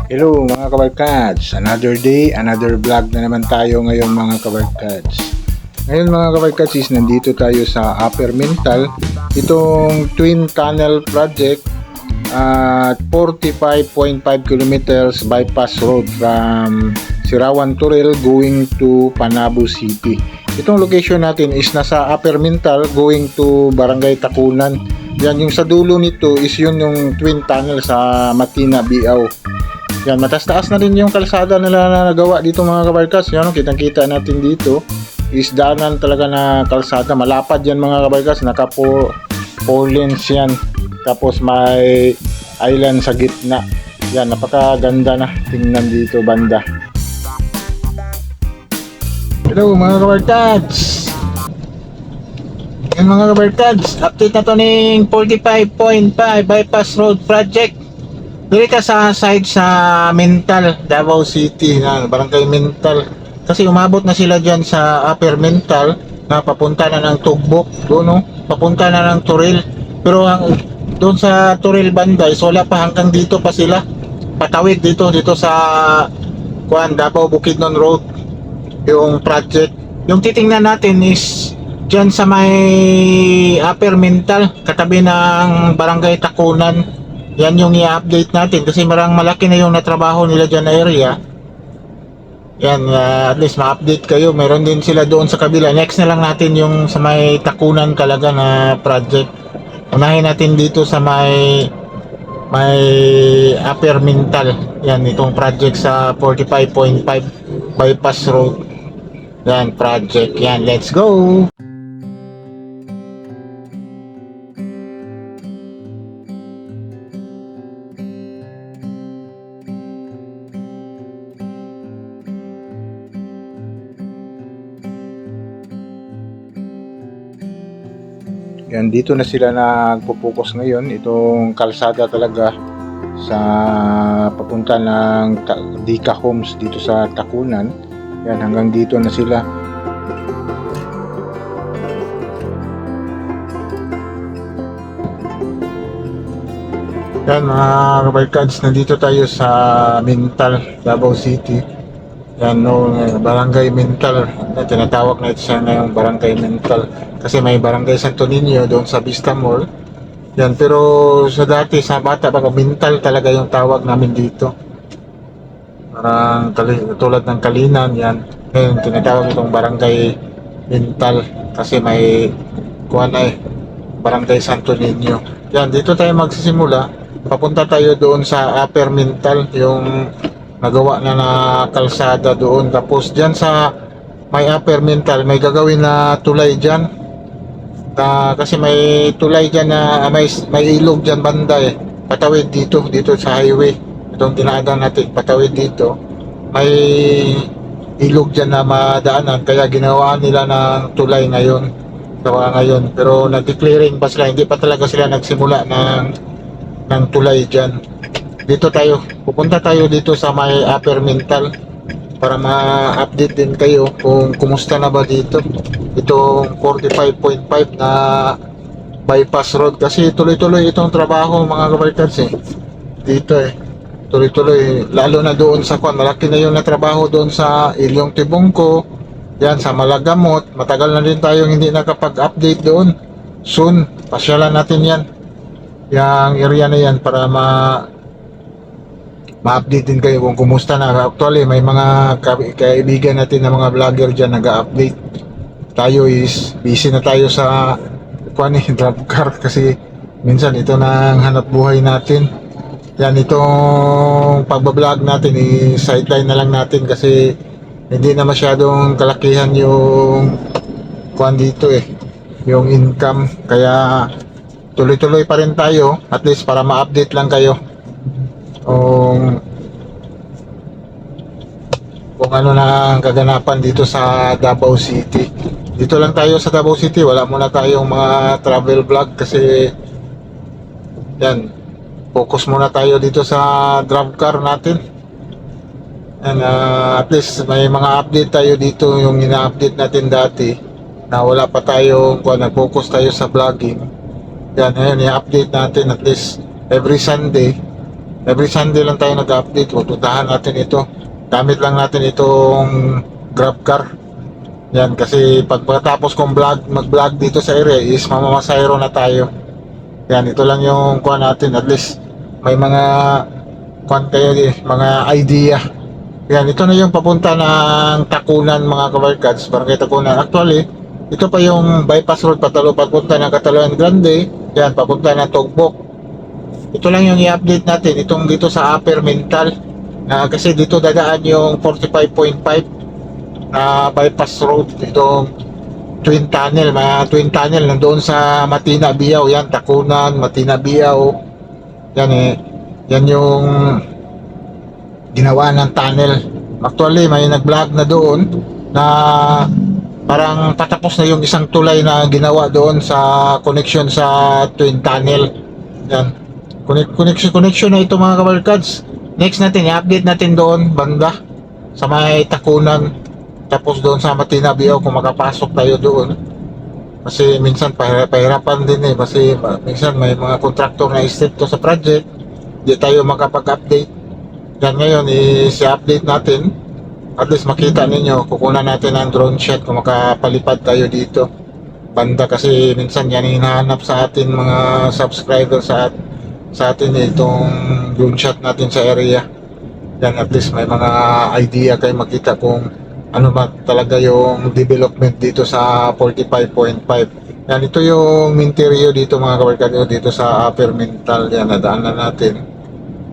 Hello mga kabarkads, another day, another vlog na naman tayo ngayon mga kabarkads. Ngayon mga kabarkads is nandito tayo sa Upper Mintal, itong Twin Tunnel Project at 45.5 kilometers bypass road from Sirawan Turil going to Panabo City. Itong location natin is nasa Upper Mintal going to Barangay Takunan. Yan, yung sa dulo nito is yun yung Twin Tunnel sa Matina, Biao. Yan, matas-taas na rin yung kalsada nila na nagawa dito mga kabarkas. Yan, kitang-kita natin dito is daanan talaga na kalsada. Malapad yan mga kabarkas, naka 4 lanes yan. Tapos may island sa gitna. Yan, napakaganda na tingnan dito banda. Hello mga kabarkas. Yan mga kabarkas, update na to ng 45.5 bypass road project. Dito sa side sa Mintal, Davao City, na Barangay Mintal. Kasi umabot na sila dyan sa Upper Mintal na papunta na ng Tugbok, doon, no? Papunta na ng Turil. Pero doon sa Turil banda is wala pa, hanggang dito pa sila. Patawid dito sa Davao Bukidnon Road yung project. Yung titingnan natin is dyan sa may Upper Mintal, katabi ng Barangay Takunan. Yan yung i-update natin kasi malaki na yung natrabaho nila dyan na area. Yan, at least ma-update kayo. Meron din sila doon sa kabila. Next na lang natin yung sa may Takunan talaga na project. Unahin natin dito sa may Upper Mintal. Yan, itong project sa 45.5 bypass road. Yan, project. Yan, let's go! Yan, dito na sila nagpo-focus ngayon. Itong kalsada talaga sa papunta ng Dika Homes dito sa Takunan. Yan, hanggang dito na sila. Yan mga kabarkads, nandito tayo sa Mintal, Davao City. Yan, no, Barangay Mintal. Tinatawag na ito siya ngayong Barangay Mintal kasi may Barangay Santo Niño doon sa Vista Mall. Yan, pero sa dati, sa bata, baka Mintal talaga yung tawag namin dito. Parang tulad ng Kalinan, yan. Ngayon, tinatawag itong Barangay Mintal kasi may Barangay Santo Niño. Yan, dito tayo magsisimula. Papunta tayo doon sa Upper Mintal, yung nagawa na kalsada doon. Tapos dyan sa may Upper Mintal, may gagawin na tulay dyan. Kasi may tulay dyan na may ilog dyan banda eh. Patawid dito sa highway. Itong dinaadan natin, patawid dito. May ilog dyan na madaanan, kaya ginawa nila ng tulay ngayon. Pero nag-declaring pa sila, hindi pa talaga sila nagsimula ng tulay dyan. Dito tayo, pupunta tayo dito sa may Upper Mintal para ma-update din kayo kung kumusta na ba dito itong 45.5 na bypass road. Kasi tuloy-tuloy itong trabaho mga kabarkads eh. Dito eh, tuloy-tuloy, lalo na doon sa malaki na yung natrabaho doon sa Ilyong Tibungko, yan sa Malagamot. Matagal na din tayong hindi nakapag-update doon. Soon, pasyalan natin yan, yung area na yan para ma-update din kayo kung kumusta na. Actually, may mga kaibigan natin na mga vlogger dyan nag-update. Tayo is busy na tayo sa drop car kasi minsan ito na ang hanap buhay natin. Yan, itong pagbablog natin i-sideline na lang natin kasi hindi na masyadong kalakihan yung dito eh, yung income. Kaya tuloy-tuloy pa rin tayo, at least para ma-update lang kayo kung ano na ang kaganapan dito sa Davao City. Dito lang tayo sa Davao City, wala muna tayong mga travel vlog kasi yan, focus muna tayo dito sa drop car natin. And at least may mga update tayo dito, yung ina-update natin dati na wala pa tayong nag-focus tayo sa vlogging. Yan, ngayon i-update natin at least every Sunday. Every Sunday lang tayo nag-update. Pupuntahan natin ito. Gamit lang natin itong grab car. Yan, kasi pagkatapos kong mag-vlog dito sa area is mamamasayro na tayo. Yan, ito lang yung kuha natin. At least may mga kuha kayo mga idea. Yan, ito na yung papunta ng Takunan mga kabarkads. Barangay Takunan. Actually, ito pa yung bypass road papunta ng Catalan Grande. Yan, papunta ng Tugbok. Ito lang yung i-update natin. Itong dito sa Upper Mental. Kasi dito dadaan yung 45.5 na bypass road. Itong twin tunnel. Mga twin tunnel nandoon sa Matina Biao. Yan, Takunan, Matina Biao. Yan eh. Yan yung ginawa ng tunnel. Actually, may nag-vlog na doon na parang patapos na yung isang tulay na ginawa doon sa connection sa Twin Tunnel. Yan. Connection na ito mga kabarkads. Next natin, i-update natin doon, banda, sa may Takunan. Tapos doon sa Matina Biao, kung makapasok tayo doon. Kasi minsan pahirapan din eh. Kasi minsan may mga kontraktor na stricto sa project. Hindi tayo makapag-update. Yan ngayon, i-update natin. At least makita ninyo, kukunan natin ang drone shot kung makapalipad tayo dito. Banda kasi minsan yan hinahanap sa atin mga subscriber sa atin itong drone shot natin sa area. Yan, at least may mga idea kayo makita kung ano ba talaga yung development dito sa 45.5. Yan, ito yung Minterio dito mga kabarkado dito sa Upper Mental. Yan, nadaanan natin.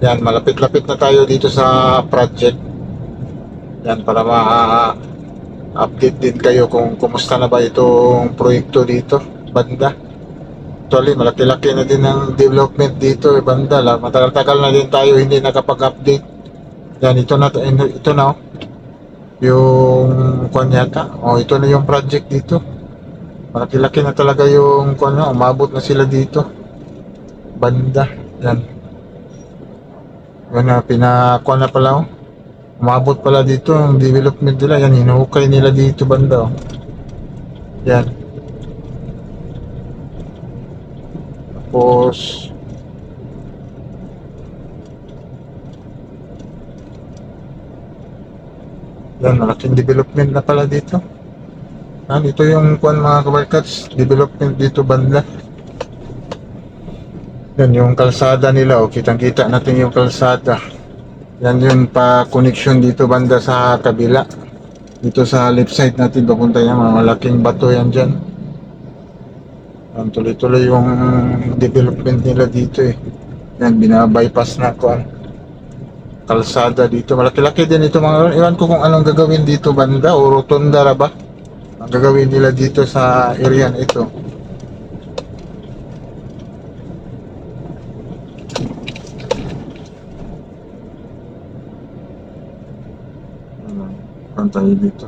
Yan, malapit-lapit na tayo dito sa project. Yan, para ma-update din kayo kung kumusta na ba itong proyekto dito, banda. Actually, malaki-laki na din ang development dito, banda. Matagal-tagal na din tayo hindi nakapag-update. Yan, ito na, oh. Yung kuwan yata. Oh, ito na yung project dito. Malaki-laki na talaga yung kuwan, umabot na sila dito. Banda. Yan. Yan na, pinakuha na pala, oh. Umabot pala dito ang development nila. Yan, hinuhukay nila dito banda, oh. Yan. Tapos yan, malaking development na pala dito. Yan, ito yung kuan mga kabarkats, development dito banda. Yan yung kalsada nila, oh. Kitang-kita natin yung kalsada. Yan yung pa-connection dito banda sa kabila. Dito sa left side natin papunta yan, mga malaking bato yan dyan. Yan, tuloy-tuloy yung development nila dito eh. Yan, binabypass na kuan kalsada dito. Malaki-laki din ito mga, iwan ko kung anong gagawin dito banda o rotunda ra ba ang gagawin nila dito sa area na ito. Tayo dito.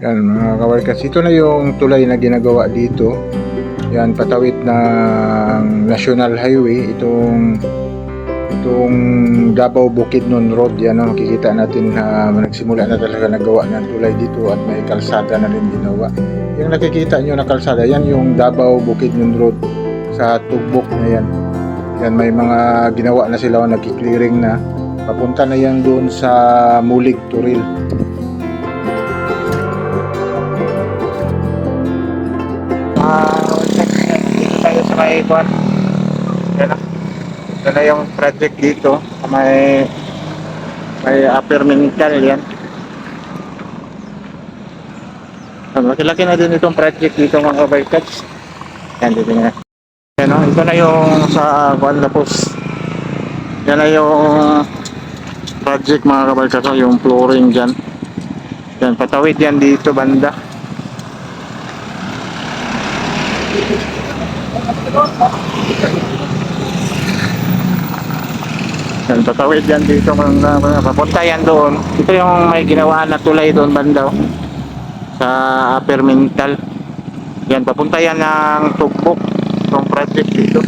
Yan mga kawarkas, ito na yung tulay na ginagawa dito. Yan, patawid ng National Highway, itong Davao Bukidnon Road. Yan, makikita natin na nagsimula na talaga nagawa ng tulay dito at may kalsada na rin ginawa. Yung nakikita nyo na kalsada, yan yung Davao Bukidnon Road sa Tugbok na yan. Yan, may mga ginawa na sila, nagki-clearing na. Papunta na yan doon sa Mulig, Turil. Dito tayo sa may kuwan. Yan na. Ito na yung project dito sa may Upper Mental yan. Laki-laki na din itong project dito mga kabarkats. Yan, dito na. Yan, no? Ito na yung sa kuwan, tapos Yan na yung project mga kabarkada, yung flooring dyan. Yan, patawid yan dito banda. Yan, patawid yan dito mga papunta yan doon. Ito yung may ginawa na tulay doon banda oh, sa Upper Mintal. Yan, papunta yan ng Tugbok. Itong project dito.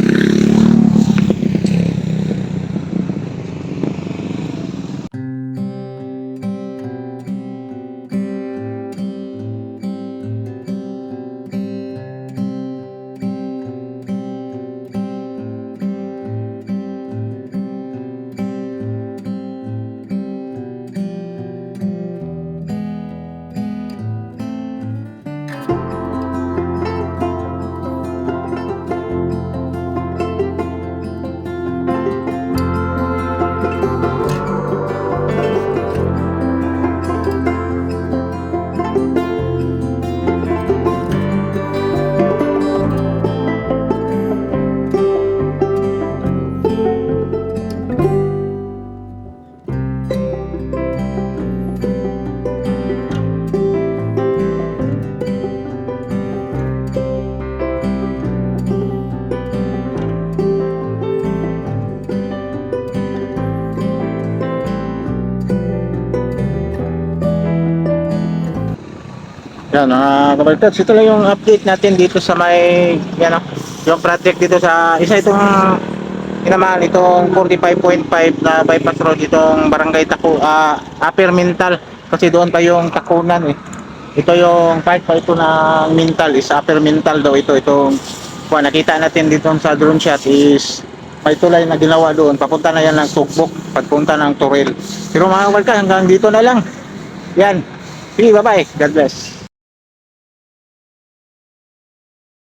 Yan mga kabarkads, ito lang yung update natin dito sa may yan, yung project dito sa isa itong naman itong 45.5 na bypass road itong barangay Upper Mintal kasi doon pa yung Takunan eh. Ito yung part pa ito ng Mintal is Upper Mintal daw itong kung nakita natin dito sa drone shot is may tulay na ginawa doon papunta na yan ng Tugbok pagpunta ng Toril. Pero mga kabarkads hanggang dito na lang yan. Sige, bye bye, God bless.